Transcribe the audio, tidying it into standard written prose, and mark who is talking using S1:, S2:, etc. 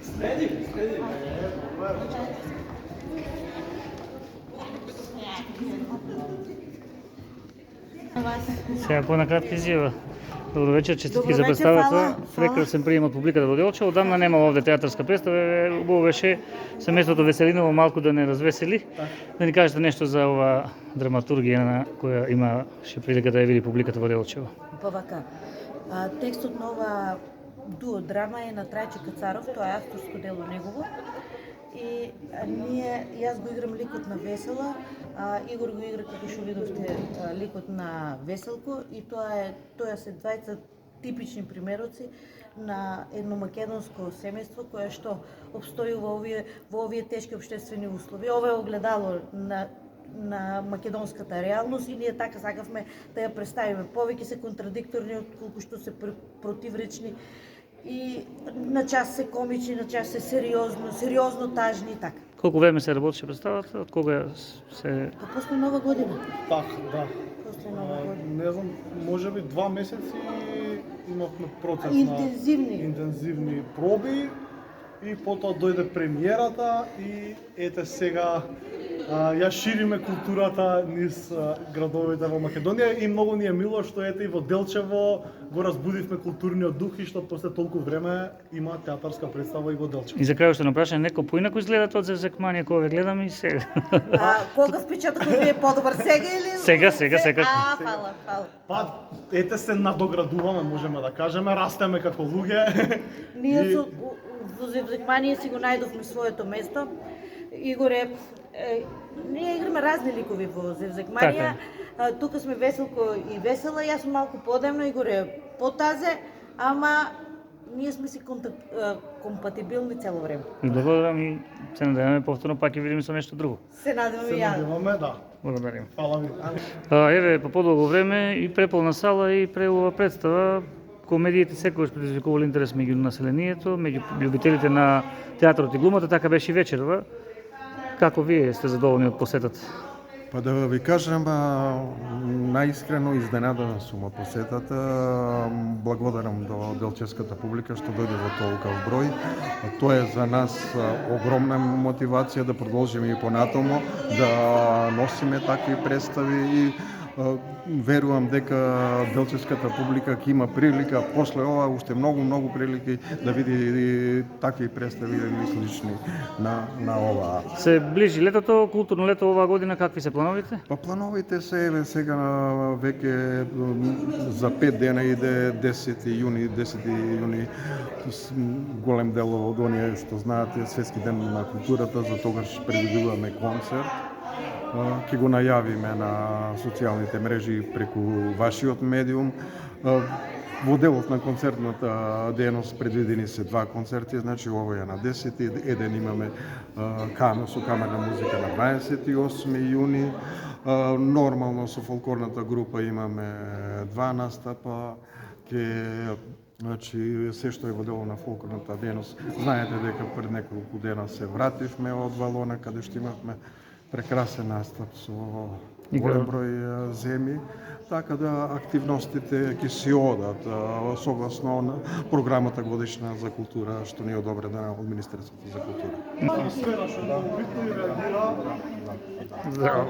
S1: Следи.
S2: Сега по-накратки изјава. Добро вечер, честитки
S3: Добро
S2: за
S3: вечер,
S2: представата.
S3: фала.
S2: Прекрасен прием од публиката во Делчево. Одамна нема овде театарска представа. Убаво беше семејството Веселиново малку да не развесели. Да ни кажете нешто за ова драматургија на која имаше прилика да ја види публиката во Делчево.
S3: Па вака, текстот на ова дуо драма е на Трајче Кацаров, тоа е авторско дело негово. И јас го играм ликот на Весела, Игор го игра, како што видовте, ликот на Веселко, и тоа се двајца типични примероци на едно македонско семејство кое што обстои во овие тешки општествени услови. Ова е огледало на македонската реалност и ние така сакавме да ја представиме. Повеќе се контрадикторни отколку што се противречни, и на час се комични, на час се сериозно тажни и така.
S2: Колку време се работеше представата? Од кога се...
S3: Па после Нова година.
S1: Така, да.
S3: После Нова година.
S1: Не знам, можеби 2 месеци имавме процес интензивни проби и потоа дојде премиерата и ете сега ја шириме културата низ градовите во Македонија и многу ни е мило што ете и во Делчево го разбудивме културниот дух и што после толку време има театарска представа и во Делчево.
S2: И за крај што напрашање, некој поинако изгледа тоа за Зекманија кога ве гледам и сега.
S3: Кога впечатокот ви е подобар, сега или?
S2: Сега.
S3: Фала.
S1: Па, ете се надоградуваме, можеме да кажеме, растеме како луѓе.
S3: Ние во Зекманија си го најдовме своето место. Игоре, ние играме разни ликови во Зекманија. Тука сме Веселко и Весела, јас сум малку подемно, Игоре потазе, ама ние сме си компатибилни цело време.
S2: И благодарам и се надеваме повторно пак ќе видиме со нешто друго.
S3: Се надеваме
S1: Се
S3: ја.
S1: надеваме, да.
S2: Благодарим.
S1: Фала ви.
S2: Еве, по подолго време и преполна сала и преубава представа. Комедиите секогаш предизвикувале интерес меѓу населението, меѓу љубителите на театарот и глумата, така беше и вечерва. Како вие сте задоволни од посетата?
S4: Па да ви кажам, најискрено изненаден сум од посетата. Благодарам до делчевската публика што дојде во толков број. Тоа е за нас огромна мотивација да продолжиме и понатаму, да носиме такви представи и верувам дека делчевската публика ќе има прилика после ова уште многу прилики да види такви представи или слични на ова.
S2: Се ближи летото, културно лето оваа година, какви се плановите?
S4: Па плановите се еве сега веќе за 5 дена иде 10 јуни голем дел од оние што знаете Светски ден на културата, за тогаш предвидуваме концерт. Ќе го најавиме на социјалните мрежи преку вашиот медиум. Во делот на концертната дејност предвидени се 2 концерти, значи овој е на 10, еден имаме со камерна музика на 28 јуни. Нормално со фолклорната група имаме 2 настапа, значи се што е во дело на фолклорната дејност. Знаете дека пред неколку дена се вративме од Валона каде што имавме прекрасен настап со голем број земи, така да активностите ќе си одат согласно на програмата годишна за култура што ни е одобрена од Министерството за култура.
S1: Сфера што да битно и реагира.
S2: Здраво.